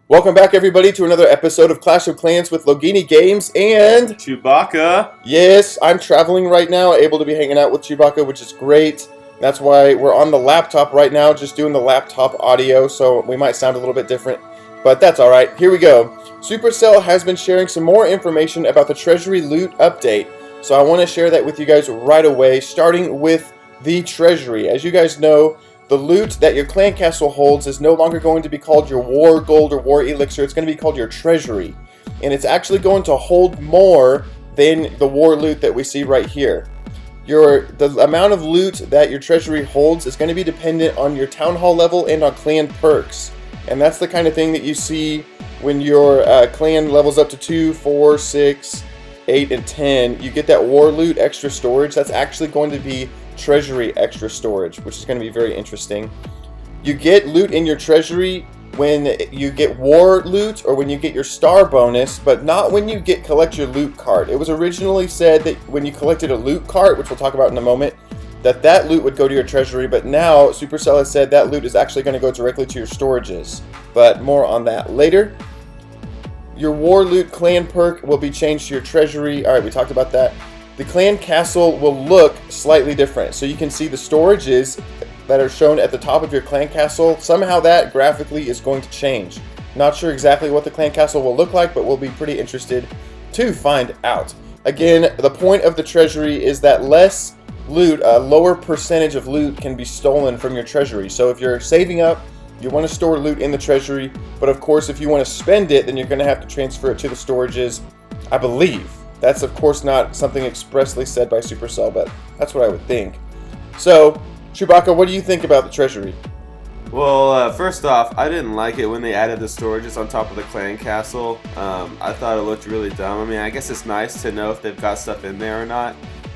Welcome back, everybody, to another episode of Clash of Clans with Logeeny Games and Chewbacca. Yes, I'm traveling right now, able to be hanging out with Chewbacca, which is great. That's why we're on the laptop right now, just doing the laptop audio, so we might sound a little bit different, but that's alright. Here we go. Supercell has been sharing some more information about the Treasury loot update, so I want to share that with you guys right away, starting with the Treasury. As you guys know, the loot that your clan castle holds is no longer going to be called your war gold or war elixir. It's going to be called your treasury. And it's actually going to hold more than the war loot that we see right here. The amount of loot that your treasury holds is going to be dependent on your town hall level and on clan perks. And that's the kind of thing that you see when your clan levels up to 2, 4, 6, 8, and 10. You get that war loot extra storage. That's actually going to be treasury extra storage, which is going to be very interesting. You get loot in your treasury when you get war loot or when you get your star bonus, but not when you collect your loot card. It was originally said that when you collected a loot card, which we'll talk about in a moment, that loot would go to your treasury, but now Supercell has said that loot is actually going to go directly to your storages, but more on that later. Your war loot clan perk will be changed to your treasury. Alright, we talked about that. The clan castle will look slightly different. So you can see the storages that are shown at the top of your clan castle. Somehow that graphically is going to change. Not sure exactly what the clan castle will look like, but we'll be pretty interested to find out. Again, the point of the treasury is that less loot, a lower percentage of loot can be stolen from your treasury. So if you're saving up, you want to store loot in the treasury, but of course if you want to spend it, then you're going to have to transfer it to the storages, I believe. That's, of course, not something expressly said by Supercell, but that's what I would think. So, Chewbacca, what do you think about the treasury? Well, first off, I didn't like it when they added the storages on top of the clan castle. I thought it looked really dumb. I mean, I guess it's nice to know if they've got stuff in there or not,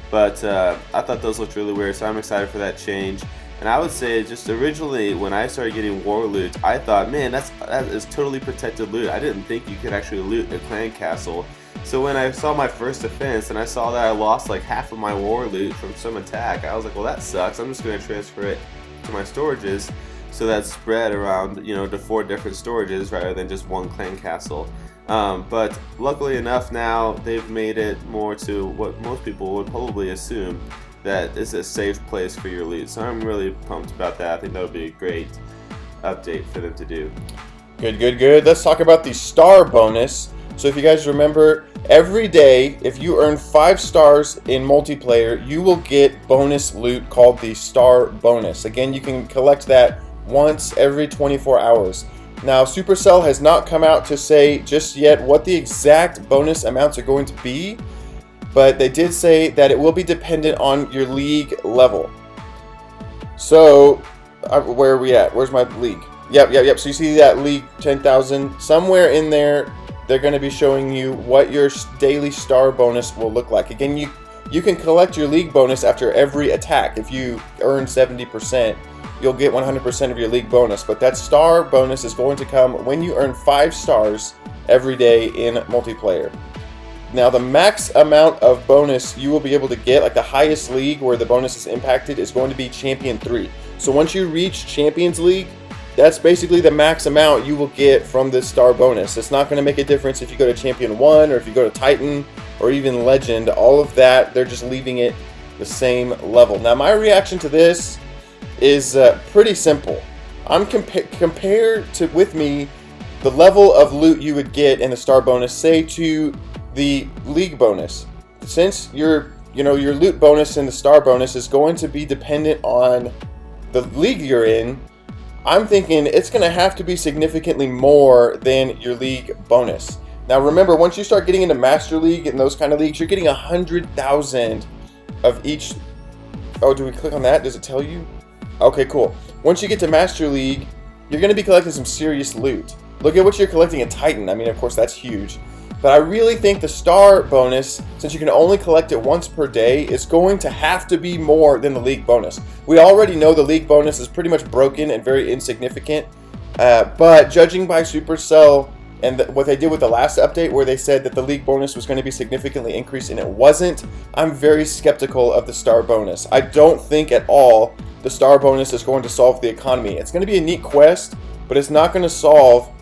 but I thought those looked really weird, so I'm excited for that change. And I would say, just originally, when I started getting war loot, I thought, man, that is totally protected loot. I didn't think you could actually loot a clan castle. So when I saw my first defense and I saw that I lost like half of my war loot from some attack, I was like, well, that sucks. I'm just going to transfer it to my storages so that's spread around, to 4 different storages rather than just one clan castle. But luckily enough now, they've made it more to what most people would probably assume, that it's a safe place for your loot. So I'm really pumped about that. I think that would be a great update for them to do. Good. Let's talk about the star bonus. So if you guys remember, every day, if you earn 5 stars in multiplayer, you will get bonus loot called the star bonus. Again, you can collect that once every 24 hours. Now, Supercell has not come out to say just yet what the exact bonus amounts are going to be, but they did say that it will be dependent on your league level. So, where are we at? Where's my league? Yep. So you see that league 10,000? Somewhere in there, they're going to be showing you what your daily star bonus will look like. Again, you can collect your league bonus after every attack. If you earn 70%, you'll get 100% of your league bonus. But that star bonus is going to come when you earn 5 stars every day in multiplayer. Now, the max amount of bonus you will be able to get, like the highest league where the bonus is impacted, is going to be Champion 3. So once you reach Champions League, that's basically the max amount you will get from this star bonus. It's not going to make a difference if you go to Champion 1 or if you go to Titan or even Legend. All of that, they're just leaving it the same level. Now, my reaction to this is pretty simple. I'm compared to, with me, the level of loot you would get in the star bonus, say, to the league bonus. Since your loot bonus and the star bonus is going to be dependent on the league you're in, I'm thinking it's going to have to be significantly more than your league bonus. Now remember, once you start getting into Master League and those kind of leagues, you're getting 100,000 of each. Oh, do we click on that? Does it tell you? Okay, cool. Once you get to Master League, you're going to be collecting some serious loot. Look at what you're collecting in Titan. I mean, of course, that's huge. But I really think the star bonus, since you can only collect it once per day, is going to have to be more than the league bonus. We already know the league bonus is pretty much broken and very insignificant. But judging by Supercell and what they did with the last update, where they said that the league bonus was going to be significantly increased and it wasn't, I'm very skeptical of the star bonus. I don't think at all the star bonus is going to solve the economy. It's going to be a neat quest, but it's not going to solve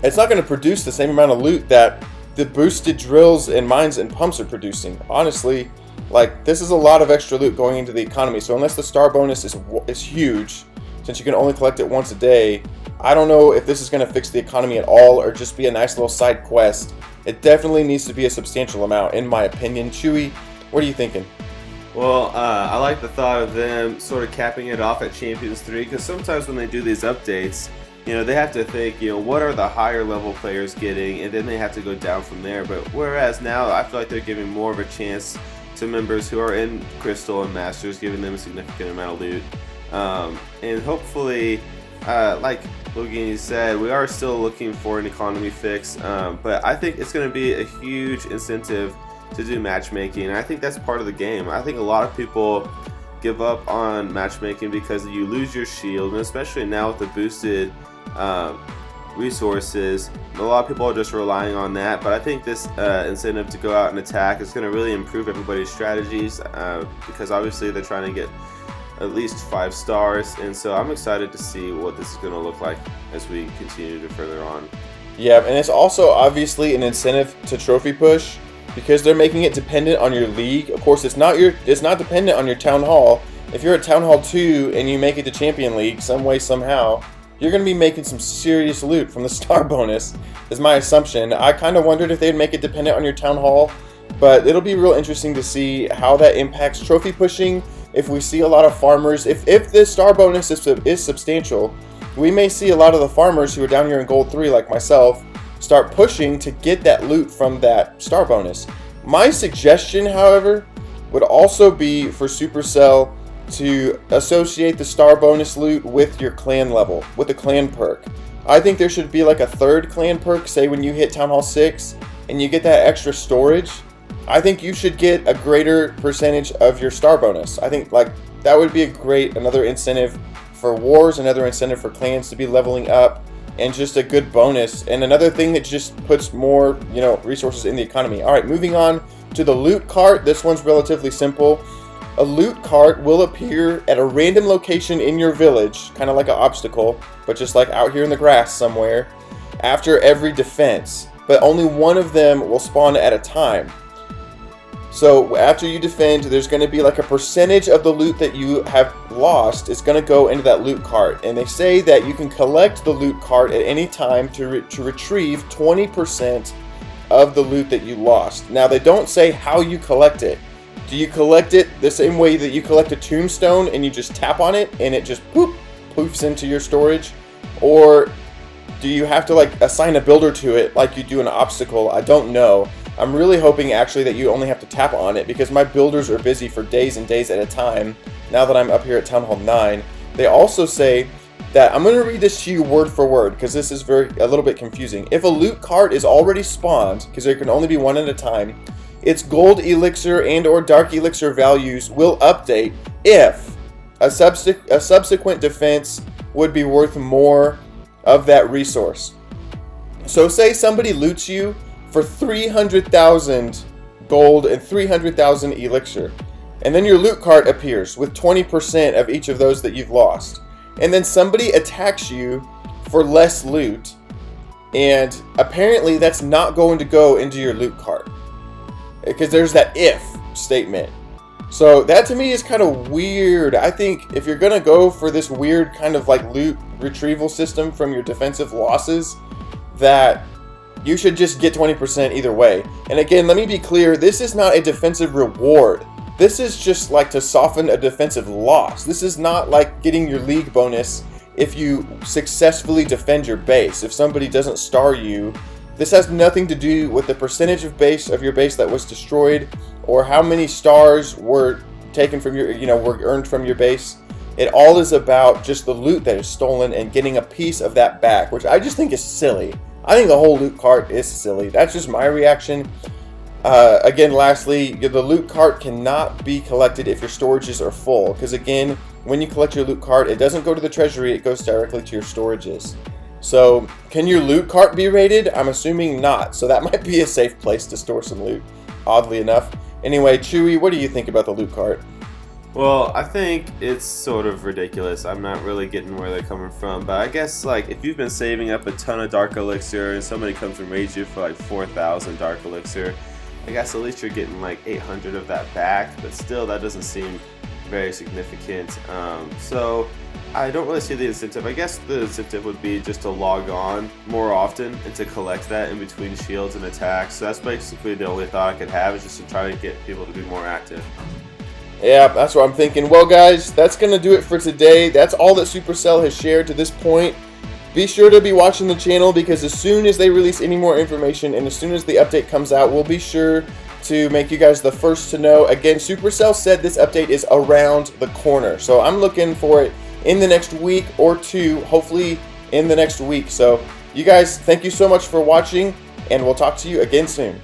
it's not going to produce the same amount of loot that the boosted drills and mines and pumps are producing. Honestly, like, this is a lot of extra loot going into the economy. So unless the star bonus is huge, since you can only collect it once a day, I don't know if this is going to fix the economy at all or just be a nice little side quest. It definitely needs to be a substantial amount, in my opinion. Chewy, what are you thinking? Well, I like the thought of them sort of capping it off at Champions 3, because sometimes when they do these updates, they have to think, what are the higher level players getting, and then they have to go down from there. But whereas now, I feel like they're giving more of a chance to members who are in Crystal and Masters, giving them a significant amount of loot. And hopefully, like Logeeny said, we are still looking for an economy fix, but I think it's going to be a huge incentive to do matchmaking, and I think that's part of the game. I think a lot of people give up on matchmaking because you lose your shield, and especially now with the boosted resources, a lot of people are just relying on that. But I think this incentive to go out and attack is going to really improve everybody's strategies, because obviously they're trying to get at least 5 stars, and so I'm excited to see what this is going to look like as we continue to further on. Yeah, and it's also obviously an incentive to trophy push, because they're making it dependent on your league. Of course, it's not dependent on your Town Hall. If you're at Town Hall 2 and you make it to Champion League some way, somehow, you're going to be making some serious loot from the star bonus, is my assumption. I kind of wondered if they'd make it dependent on your Town Hall, but it'll be real interesting to see how that impacts trophy pushing. If we see a lot of farmers, if this star bonus is substantial, we may see a lot of the farmers who are down here in Gold 3, like myself, start pushing to get that loot from that star bonus. My suggestion, however, would also be for Supercell to associate the star bonus loot with your clan level, with the clan perk. I think there should be like a third clan perk, say when you hit Town Hall 6 and you get that extra storage. I think you should get a greater percentage of your star bonus. I think like that would be another incentive for wars, another incentive for clans to be leveling up, and just a good bonus, and another thing that just puts more, resources in the economy. All right, moving on to the loot cart. This one's relatively simple. A loot cart will appear at a random location in your village, kind of like an obstacle, but just like out here in the grass somewhere, after every defense. But only one of them will spawn at a time. So after you defend, there's going to be like a percentage of the loot that you have lost is going to go into that loot cart. And they say that you can collect the loot cart at any time to retrieve 20% of the loot that you lost. Now, they don't say how you collect it. Do you collect it the same way that you collect a tombstone and you just tap on it and it just poofs into your storage? Or do you have to like assign a builder to it like you do an obstacle? I don't know. I'm really hoping actually that you only have to tap on it, because my builders are busy for days and days at a time now that I'm up here at Town Hall 9. They also say that, I'm going to read this to you word for word because this is a little bit confusing. If a loot cart is already spawned, because there can only be one at a time, its gold elixir and or dark elixir values will update if a subsequent defense would be worth more of that resource. So say somebody loots you for 300,000 gold and 300,000 elixir, and then your loot cart appears with 20% of each of those that you've lost, and then somebody attacks you for less loot, and apparently that's not going to go into your loot cart because there's that if statement. So that to me is kind of weird. I think if you're gonna go for this weird kind of like loot retrieval system from your defensive losses, that you should just get 20% either way. And again, let me be clear, this is not a defensive reward. This is just like to soften a defensive loss. This is not like getting your league bonus if you successfully defend your base. If somebody doesn't star you, this has nothing to do with the percentage of your base that was destroyed, or how many stars were taken from your, were earned from your base. It all is about just the loot that is stolen and getting a piece of that back, which I just think is silly. I think the whole loot cart is silly. That's just my reaction. Again, lastly, the loot cart cannot be collected if your storages are full. Because again, when you collect your loot cart, it doesn't go to the treasury, it goes directly to your storages. So, can your loot cart be raided? I'm assuming not. So that might be a safe place to store some loot, oddly enough. Anyway, Chewy, what do you think about the loot cart? Well, I think it's sort of ridiculous. I'm not really getting where they're coming from, but I guess like if you've been saving up a ton of Dark Elixir and somebody comes and raids you for like 4,000 Dark Elixir, I guess at least you're getting like 800 of that back, but still that doesn't seem very significant. So I don't really see the incentive. I guess the incentive would be just to log on more often and to collect that in between shields and attacks. So that's basically the only thought I could have, is just to try to get people to be more active. Yeah, that's what I'm thinking. Well, guys, that's going to do it for today. That's all that Supercell has shared to this point. Be sure to be watching the channel, because as soon as they release any more information and as soon as the update comes out, we'll be sure to make you guys the first to know. Again, Supercell said this update is around the corner, so I'm looking for it in the next week or two, hopefully in the next week. So you guys, thank you so much for watching, and we'll talk to you again soon.